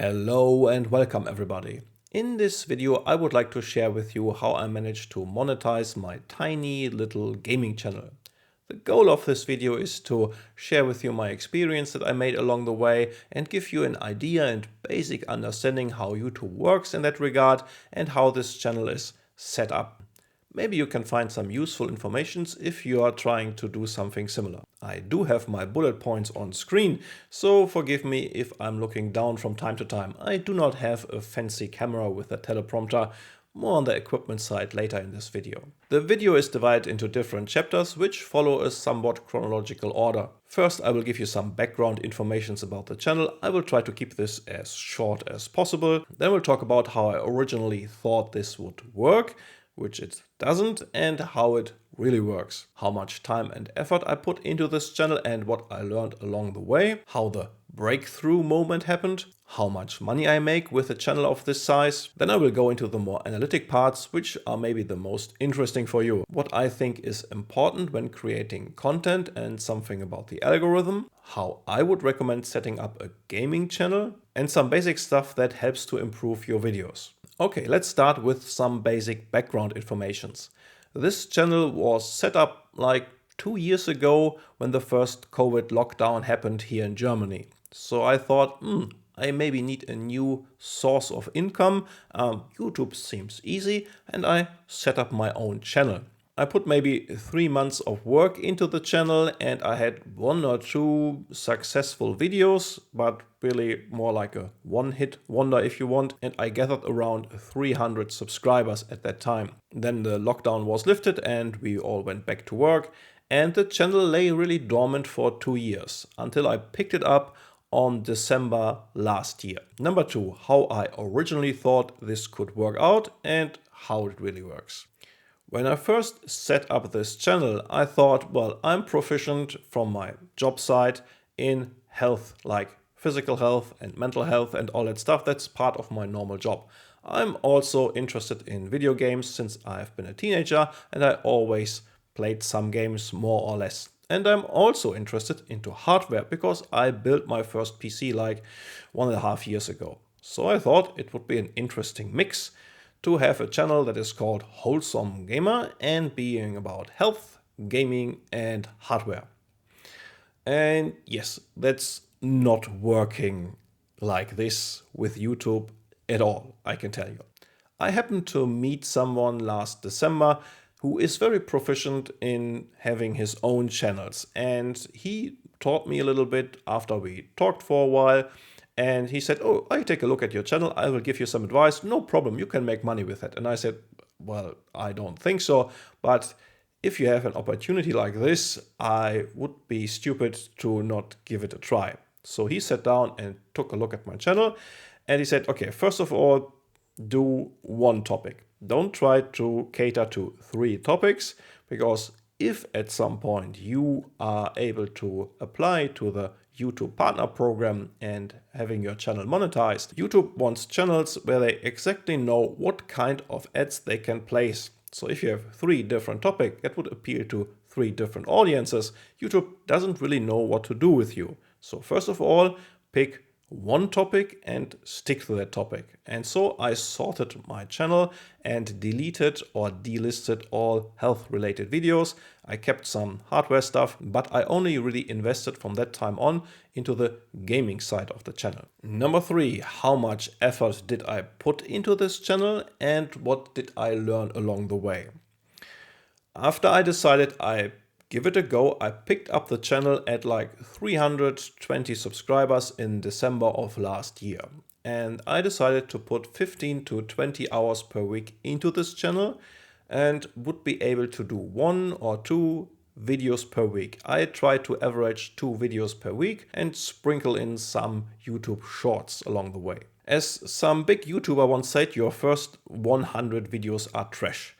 Hello and welcome everybody. In this video I would like to share with you how I managed to monetize my tiny little gaming channel. The goal of this video is to share with you my experience that I made along the way and give you an idea and basic understanding how YouTube works in that regard and how this channel is set up. Maybe you can find some useful information if you are trying to do something similar. I do have my bullet points on screen, so forgive me if I'm looking down from time to time. I do not have a fancy camera with a teleprompter, more on the equipment side later in this video. The video is divided into different chapters which follow a somewhat chronological order. First I will give you some background information about the channel. I will try to keep this as short as possible. Then we'll talk about how I originally thought this would work, which it doesn't, and how it really works. How much time and effort I put into this channel and what I learned along the way. How the breakthrough moment happened. How much money I make with a channel of this size. Then I will go into the more analytic parts, which are maybe the most interesting for you. What I think is important when creating content and something about the algorithm. How I would recommend setting up a gaming channel. And some basic stuff that helps to improve your videos. Okay, let's start with some basic background informations. This channel was set up like 2 years ago when the first COVID lockdown happened here in Germany. So I thought, I maybe need a new source of income. YouTube seems easy, and I set up my own channel. I put maybe 3 months of work into the channel and I had 1 or 2 successful videos, but really more like a one-hit wonder if you want. And I gathered around 300 subscribers at that time. Then the lockdown was lifted and we all went back to work. And the channel lay really dormant for 2 years until I picked it up on December last year. Number 2, how I originally thought this could work out and how it really works. When I first set up this channel, I thought, well, I'm proficient from my job side in health, like physical health and mental health and all that stuff. That's part of my normal job. I'm also interested in video games since I've been a teenager and I always played some games more or less. And I'm also interested into hardware because I built my first PC like 1.5 years ago. So I thought it would be an interesting mix to have a channel that is called Wholesome Gamer and being about health, gaming and hardware. And yes, that's not working like this with YouTube at all, I can tell you. I happened to meet someone last December who is very proficient in having his own channels, and he taught me a little bit after we talked for a while. And he said, oh, I take a look at your channel. I will give you some advice. No problem. You can make money with it. And I said, well, I don't think so. But if you have an opportunity like this, I would be stupid to not give it a try. So he sat down and took a look at my channel. And he said, okay, first of all, do 1 topic. Don't try to cater to 3 topics, because if at some point you are able to apply to the YouTube partner program and having your channel monetized, YouTube wants channels where they exactly know what kind of ads they can place. So if you have 3 different topics that would appeal to 3 different audiences, YouTube doesn't really know what to do with you. So first of all, pick 1 topic and stick to that topic. And so I sorted my channel and deleted or delisted all health related videos. I kept some hardware stuff, but I only really invested from that time on into the gaming side of the channel. Number 3, how much effort did I put into this channel and what did I learn along the way? After I decided I give it a go, I picked up the channel at like 320 subscribers in December of last year. And I decided to put 15 to 20 hours per week into this channel and would be able to do 1 or 2 videos per week. I try to average 2 videos per week and sprinkle in some YouTube shorts along the way. As some big YouTuber once said, your first 100 videos are trash.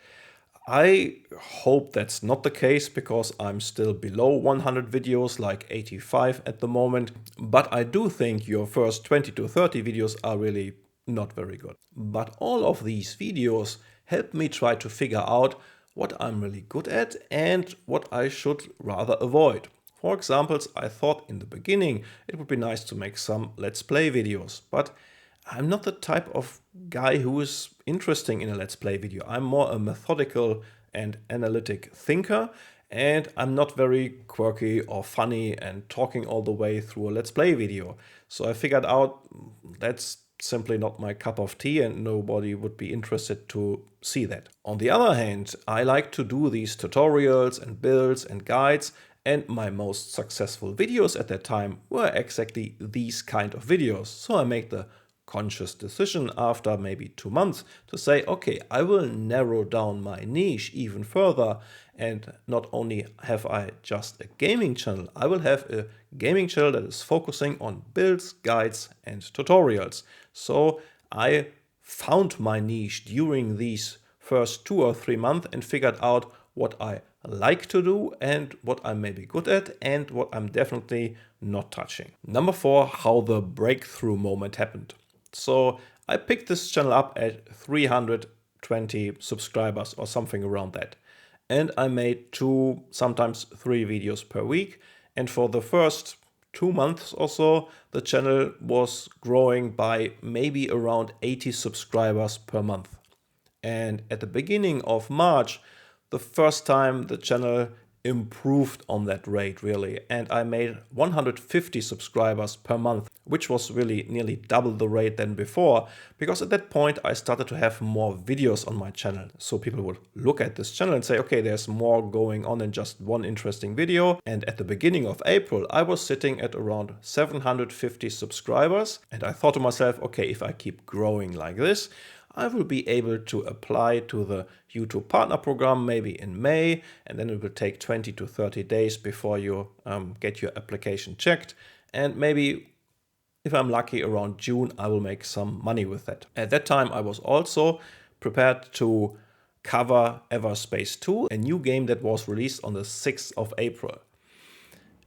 I hope that's not the case because I'm still below 100 videos, like 85 at the moment. But I do think your first 20 to 30 videos are really not very good. But all of these videos help me try to figure out what I'm really good at and what I should rather avoid. For example, I thought in the beginning it would be nice to make some Let's Play videos, but I'm not the type of guy who is interesting in a Let's Play video. I'm more a methodical and analytic thinker, and I'm not very quirky or funny and talking all the way through a Let's Play video. So I figured out that's simply not my cup of tea and nobody would be interested to see that. On the other hand, I like to do these tutorials and builds and guides, and my most successful videos at that time were exactly these kind of videos. So I made the conscious decision after maybe 2 months to say, okay, I will narrow down my niche even further, and not only have I just a gaming channel, I will have a gaming channel that is focusing on builds, guides and tutorials. So I found my niche during these first 2 or 3 months and figured out what I like to do and what I'm maybe good at and what I'm definitely not touching. Number 4, how the breakthrough moment happened. So I picked this channel up at 320 subscribers or something around that. And I made 2, sometimes 3 videos per week. And for the first 2 months or so, the channel was growing by maybe around 80 subscribers per month. And at the beginning of March, the first time the channel improved on that rate really, and I made 150 subscribers per month, which was really nearly double the rate than before, because at that point I started to have more videos on my channel. So people would look at this channel and say, okay, there's more going on than just one interesting video. And at the beginning of April, I was sitting at around 750 subscribers, and I thought to myself, okay, if I keep growing like this, I will be able to apply to the YouTube Partner Program maybe in May, and then it will take 20 to 30 days before you get your application checked. And maybe, if I'm lucky, around June, I will make some money with that. At that time, I was also prepared to cover Everspace 2, a new game that was released on the 6th of April.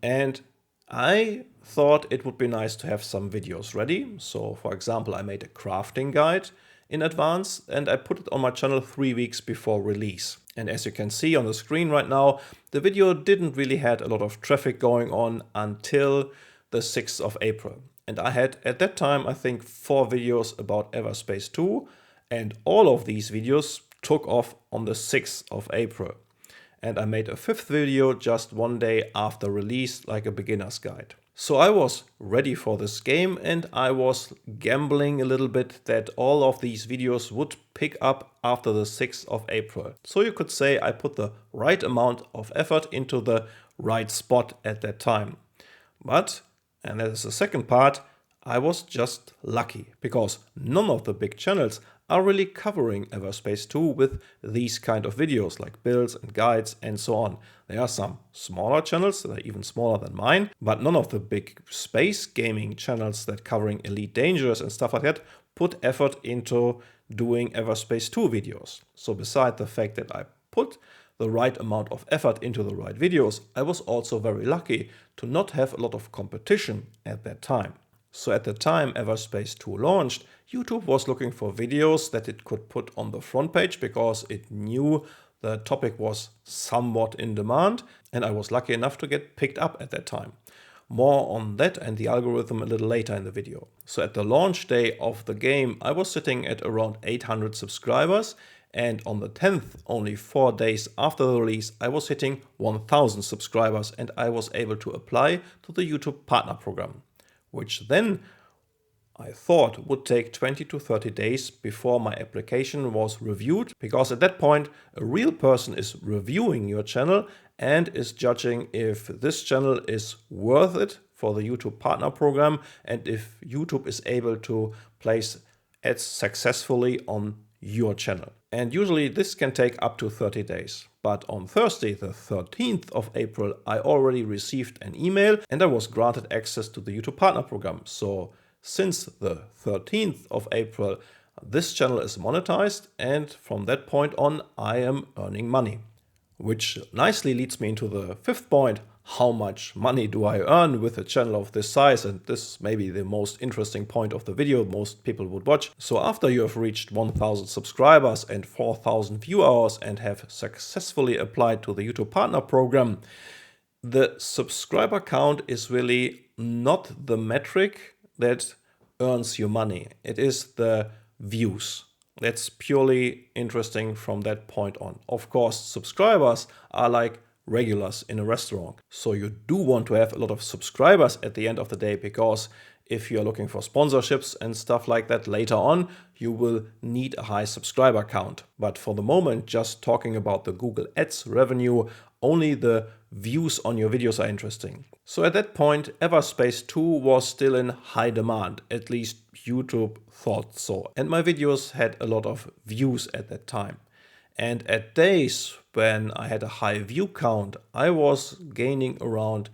And I thought it would be nice to have some videos ready. So for example, I made a crafting guide in advance and I put it on my channel 3 weeks before release. And as you can see on the screen right now, the video didn't really had a lot of traffic going on until the 6th of April. And I had at that time, I think 4 videos about Everspace 2, and all of these videos took off on the 6th of April. And I made a 5th video just 1 day after release, like a beginner's guide. So I was ready for this game and I was gambling a little bit that all of these videos would pick up after the 6th of April. So you could say I put the right amount of effort into the right spot at that time. But, and that is the second part, I was just lucky, because none of the big channels are really covering Everspace 2 with these kind of videos like builds and guides and so on. There are some smaller channels that are even smaller than mine, but none of the big space gaming channels that covering Elite Dangerous and stuff like that put effort into doing Everspace 2 videos. So beside the fact that I put the right amount of effort into the right videos, I was also very lucky to not have a lot of competition at that time. So at the time Everspace 2 launched, YouTube was looking for videos that it could put on the front page because it knew the topic was somewhat in demand, and I was lucky enough to get picked up at that time. More on that and the algorithm a little later in the video. So at the launch day of the game, I was sitting at around 800 subscribers, and on the 10th, only 4 days after the release, I was hitting 1000 subscribers and I was able to apply to the YouTube Partner Program, which then I thought would take 20 to 30 days before my application was reviewed, because at that point a real person is reviewing your channel and is judging if this channel is worth it for the YouTube Partner Program and if YouTube is able to place ads successfully on your channel. And usually this can take up to 30 days. But on Thursday, the 13th of April, I already received an email and I was granted access to the YouTube Partner Program. So since the 13th of April, this channel is monetized, and from that point on, I am earning money. Which nicely leads me into the 5th point. How much money do I earn with a channel of this size? And this may be the most interesting point of the video most people would watch. So after you have reached 1000 subscribers and 4000 view hours and have successfully applied to the YouTube Partner Program, the subscriber count is really not the metric that earns you money. It is the views. That's purely interesting from that point on. Of course, subscribers are like regulars in a restaurant. So you do want to have a lot of subscribers at the end of the day, because if you're looking for sponsorships and stuff like that later on, you will need a high subscriber count. But for the moment, just talking about the Google Ads revenue, only the views on your videos are interesting. So at that point, Everspace 2 was still in high demand, at least YouTube thought so. And my videos had a lot of views at that time. And at days when I had a high view count, I was gaining around,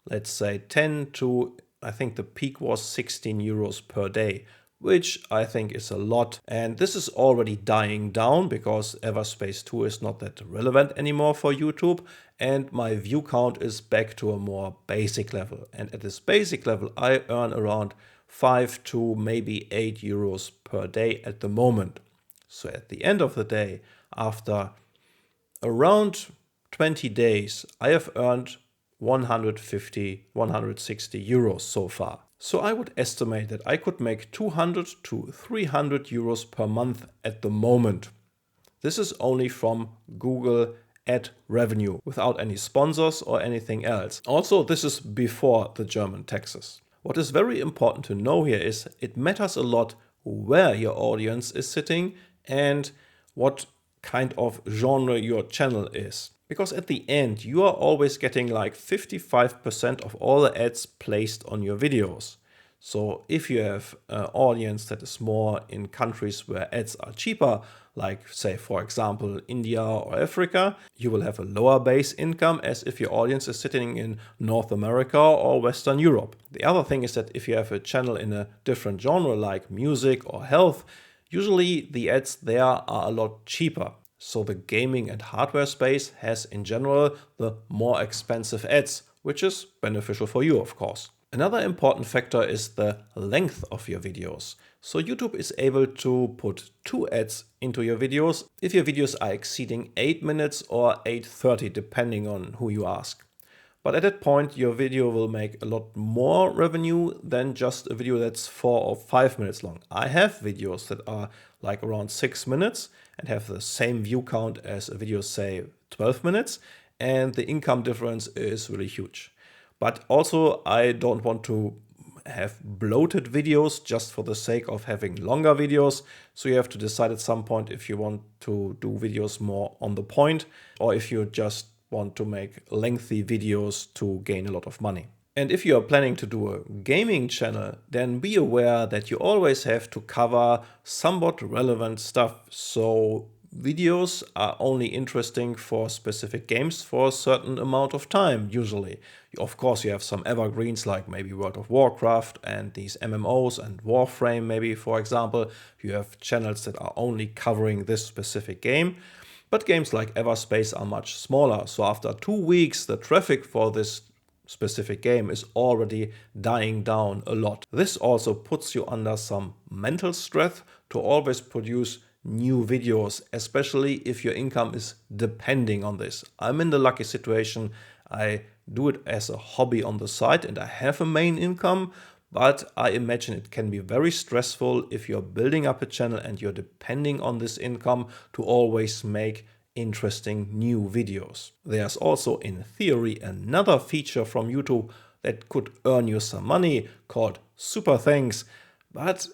let's say 10 to, I think the peak was 16 euros per day, which I think is a lot. And this is already dying down because Everspace 2 is not that relevant anymore for YouTube. And my view count is back to a more basic level. And at this basic level, I earn around 5 to maybe 8 euros per day at the moment. So at the end of the day, after around 20 days, I have earned 150, 160 euros so far. So I would estimate that I could make 200 to 300 euros per month at the moment. This is only from Google ad revenue, without any sponsors or anything else. Also, this is before the German taxes. What is very important to know here is it matters a lot where your audience is sitting and what kind of genre your channel is. Because at the end, you are always getting like 55% of all the ads placed on your videos. So if you have an audience that is more in countries where ads are cheaper, like say for example India or Africa, you will have a lower base income as if your audience is sitting in North America or Western Europe. The other thing is that if you have a channel in a different genre like music or health, usually the ads there are a lot cheaper. So the gaming and hardware space has in general the more expensive ads, which is beneficial for you, of course. Another important factor is the length of your videos. So YouTube is able to put 2 ads into your videos if your videos are exceeding 8 minutes or 8:30, depending on who you ask. But at that point, your video will make a lot more revenue than just a video that's 4 or 5 minutes long. I have videos that are like around 6 minutes and have the same view count as a video, say 12 minutes, and the income difference is really huge. But also, I don't want to have bloated videos just for the sake of having longer videos. So you have to decide at some point if you want to do videos more on the point or if you just want to make lengthy videos to gain a lot of money. And if you are planning to do a gaming channel, then be aware that you always have to cover somewhat relevant stuff. So videos are only interesting for specific games for a certain amount of time, usually. Of course, you have some evergreens like maybe World of Warcraft and these MMOs and Warframe, maybe, for example. You have channels that are only covering this specific game. But games like Everspace are much smaller. So after 2 weeks, the traffic for this specific game is already dying down a lot. This also puts you under some mental stress to always produce new videos, especially if your income is depending on this. I'm in the lucky situation. I do it as a hobby on the side and I have a main income, but I imagine it can be very stressful if you're building up a channel and you're depending on this income to always make interesting new videos. There's also, in theory, another feature from YouTube that could earn you some money called super thanks, but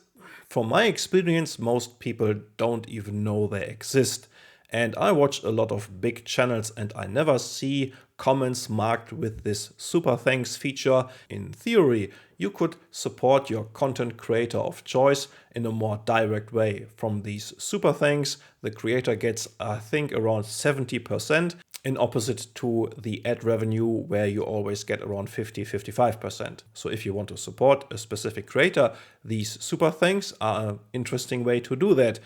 from my experience, most people don't even know they exist. And I watch a lot of big channels and I never see comments marked with this super thanks feature. In theory, you could support your content creator of choice in a more direct way. From these super thanks, the creator gets, I think, around 70%, in opposite to the ad revenue where you always get around 50-55%. So if you want to support a specific creator, these super thanks are an interesting way to do that.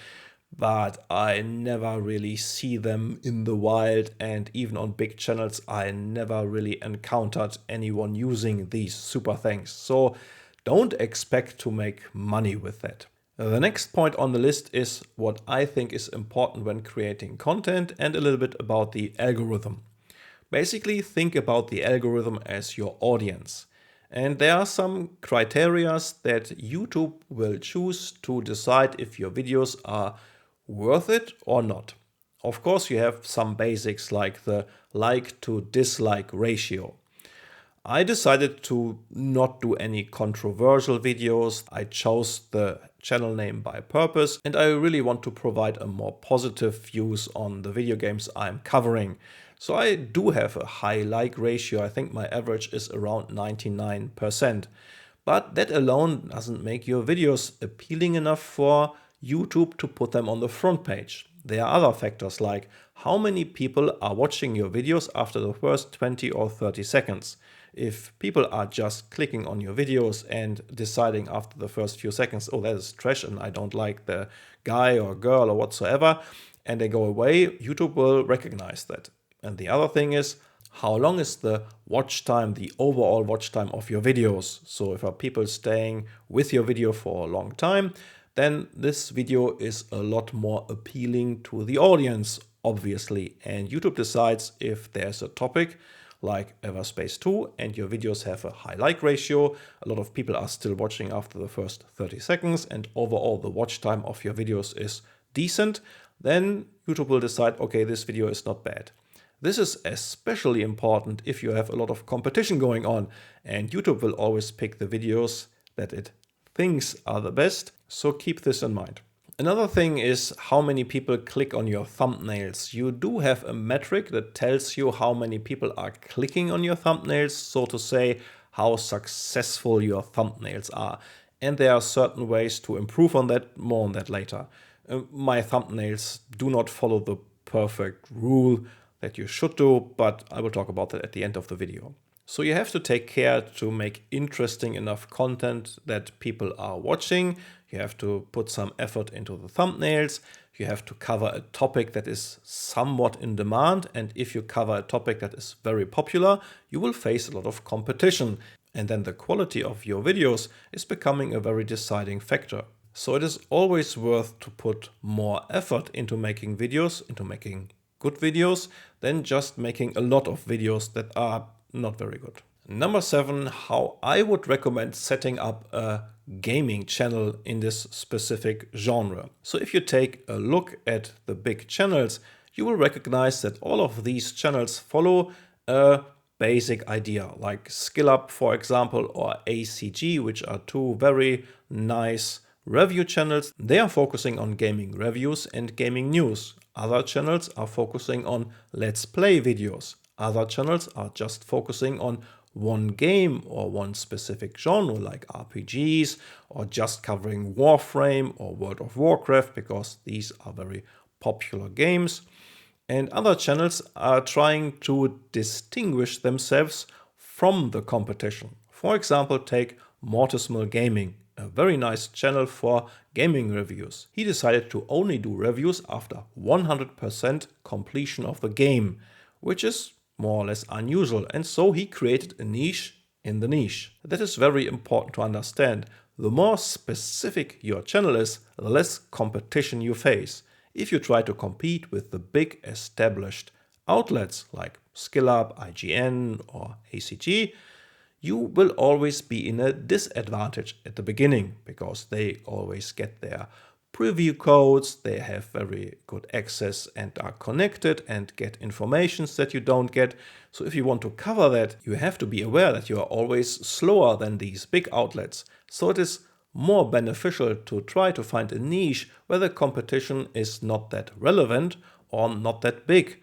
But I never really see them in the wild, and even on big channels I never really encountered anyone using these super thanks. So don't expect to make money with that. The next point on the list is what I think is important when creating content, and a little bit about the algorithm. Basically, think about the algorithm as your audience. And there are some criteria that YouTube will choose to decide if your videos are worth it or not. Of course, you have some basics like the like to dislike ratio. I decided to not do any controversial videos. I chose the channel name by purpose, and I really want to provide a more positive views on the video games I'm covering. So I do have a high like ratio. I think my average is around 99%. But that alone doesn't make your videos appealing enough for YouTube to put them on the front page. There are other factors like how many people are watching your videos after the first 20 or 30 seconds. If people are just clicking on your videos and deciding after the first few seconds, oh, that is trash and I don't like the guy or girl or whatsoever, and they go away, YouTube will recognize that. And the other thing is, how long is the watch time, the overall watch time of your videos? So if are people staying with your video for a long time, then this video is a lot more appealing to the audience, obviously. And YouTube decides if there's a topic like Everspace 2 and your videos have a high like ratio, a lot of people are still watching after the first 30 seconds, and overall the watch time of your videos is decent, then YouTube will decide, okay, this video is not bad. This is especially important if you have a lot of competition going on, and YouTube will always pick the videos that it thinks are the best, so keep this in mind. Another thing is how many people click on your thumbnails. You do have a metric that tells you how many people are clicking on your thumbnails, so to say, how successful your thumbnails are. And there are certain ways to improve on that, more on that later. My thumbnails do not follow the perfect rule that you should do, but I will talk about that at the end of the video. So you have to take care to make interesting enough content that people are watching. You have to put some effort into the thumbnails. You have to cover a topic that is somewhat in demand. And if you cover a topic that is very popular, you will face a lot of competition. And then the quality of your videos is becoming a very deciding factor. So it is always worth to put more effort into making videos, into making good videos, than just making a lot of videos that are not very good. Number 7, how I would recommend setting up a gaming channel in this specific genre. So if you take a look at the big channels, you will recognize that all of these channels follow a basic idea, like Skill Up, for example, or ACG, which are two very nice review channels. They are focusing on gaming reviews and gaming news. Other channels are focusing on Let's Play videos. Other channels are just focusing on one game or one specific genre like RPGs, or just covering Warframe or World of Warcraft because these are very popular games. And other channels are trying to distinguish themselves from the competition. For example, take Monetizing Gaming, a very nice channel for gaming reviews. He decided to only do reviews after 100% completion of the game, which is more or less unusual, and so he created a niche in the niche. That is very important to understand. The more specific your channel is, the less competition you face. If you try to compete with the big established outlets like SkillUp, IGN or ACG, you will always be in a disadvantage at the beginning because they always get their preview codes, they have very good access and are connected and get informations that you don't get. So if you want to cover that, you have to be aware that you are always slower than these big outlets. So it is more beneficial to try to find a niche where the competition is not that relevant or not that big.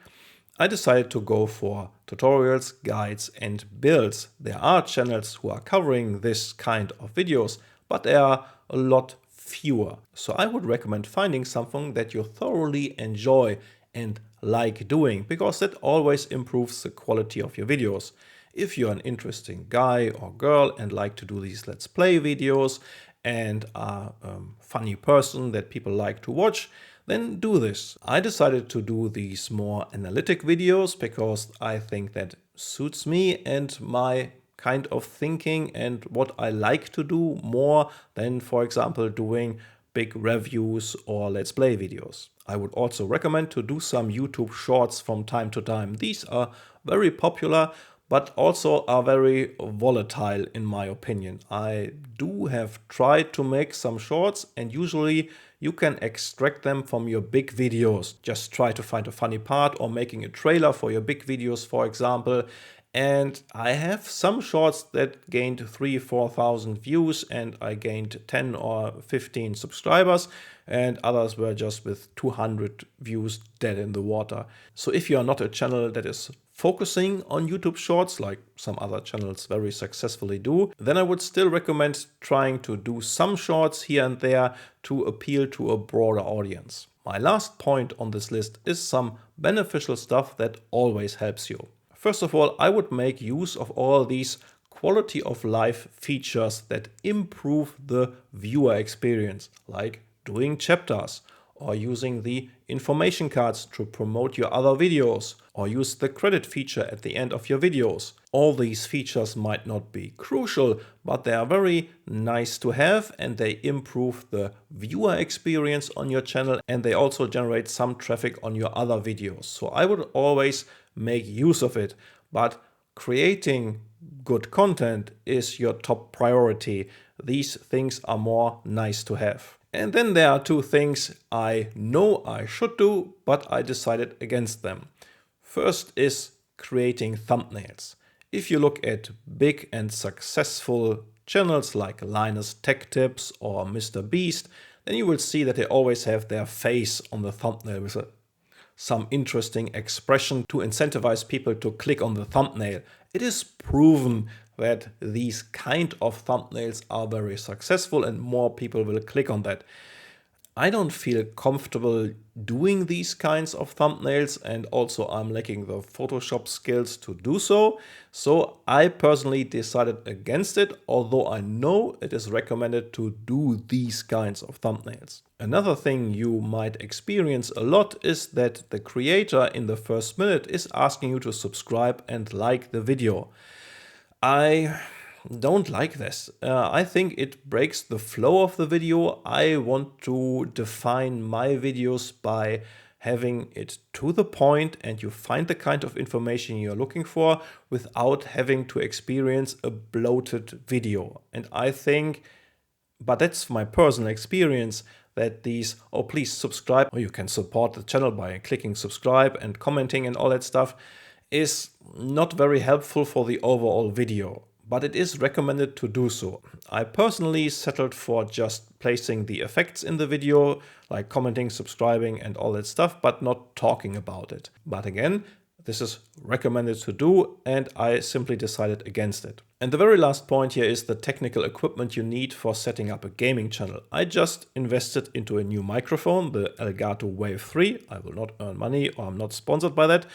I decided to go for tutorials, guides and builds. There are channels who are covering this kind of videos, but there are a lot fewer. So I would recommend finding something that you thoroughly enjoy and like doing, because that always improves the quality of your videos. If you're an interesting guy or girl and like to do these Let's Play videos and are a funny person that people like to watch, then do this. I decided to do these more analytic videos because I think that suits me and my kind of thinking and what I like to do more than, for example, doing big reviews or Let's Play videos. I would also recommend to do some YouTube shorts from time to time. These are very popular, but also are very volatile in my opinion. I do have tried to make some shorts, and usually you can extract them from your big videos. Just try to find a funny part or making a trailer for your big videos, for example. And I have some shorts that gained 3,000-4,000 views, and I gained 10 or 15 subscribers, and others were just with 200 views dead in the water. So if you are not a channel that is focusing on YouTube Shorts, like some other channels very successfully do, then I would still recommend trying to do some shorts here and there to appeal to a broader audience. My last point on this list is some beneficial stuff that always helps you. First of all, I would make use of all these quality of life features that improve the viewer experience, like doing chapters, or using the information cards to promote your other videos, or use the credit feature at the end of your videos. All these features might not be crucial, but they are very nice to have, and they improve the viewer experience on your channel, and they also generate some traffic on your other videos. So I would always make use of it, but creating good content is your top priority. These things are more nice to have. And then there are two things I know I should do, but I decided against them. First is creating thumbnails. If you look at big and successful channels like Linus Tech Tips or Mr. Beast, then you will see that they always have their face on the thumbnail with some interesting expression to incentivize people to click on the thumbnail. It is proven that these kind of thumbnails are very successful and more people will click on that. I don't feel comfortable doing these kinds of thumbnails, and also I'm lacking the Photoshop skills to do so. So I personally decided against it, although I know it is recommended to do these kinds of thumbnails. Another thing you might experience a lot is that the creator in the first minute is asking you to subscribe and like the video. I don't like this. I think it breaks the flow of the video. I want to define my videos by having it to the point, and you find the kind of information you're looking for without having to experience a bloated video. And I think, but that's my personal experience, that these, oh please subscribe, or you can support the channel by clicking subscribe and commenting and all that stuff, is not very helpful for the overall video. But it is recommended to do so. I personally settled for just placing the effects in the video, like commenting, subscribing and all that stuff, but not talking about it. But again, this is recommended to do, and I simply decided against it. And the very last point here is the technical equipment you need for setting up a gaming channel. I just invested into a new microphone, the Elgato Wave 3. I will not earn money, or I'm not sponsored by that.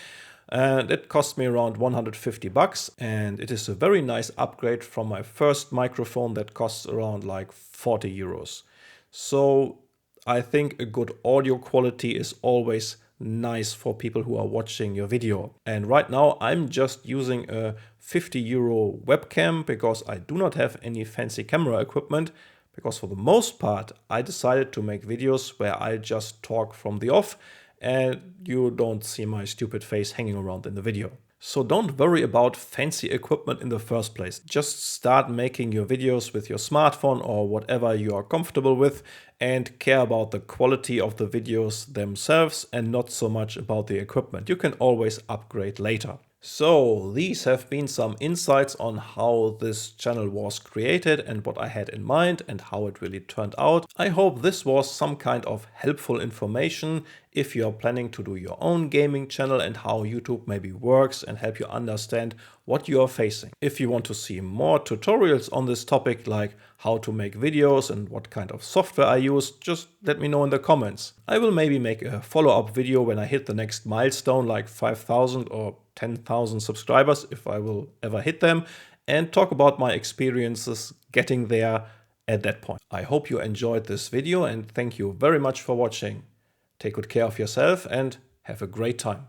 And it cost me around 150 bucks, and it is a very nice upgrade from my first microphone that costs around like 40 euros. So I think a good audio quality is always nice for people who are watching your video. And right now I'm just using a 50 euro webcam because I do not have any fancy camera equipment, because for the most part I decided to make videos where I just talk from the off and you don't see my stupid face hanging around in the video. So don't worry about fancy equipment in the first place. Just start making your videos with your smartphone or whatever you are comfortable with, and care about the quality of the videos themselves and not so much about the equipment. You can always upgrade later. So these have been some insights on how this channel was created and what I had in mind and how it really turned out. I hope this was some kind of helpful information if you are planning to do your own gaming channel and how YouTube maybe works, and help you understand what you are facing. If you want to see more tutorials on this topic, like how to make videos and what kind of software I use, just let me know in the comments. I will maybe make a follow-up video when I hit the next milestone, like 5,000 or 10,000 subscribers, if I will ever hit them, and talk about my experiences getting there at that point. I hope you enjoyed this video, and thank you very much for watching. Take good care of yourself and have a great time.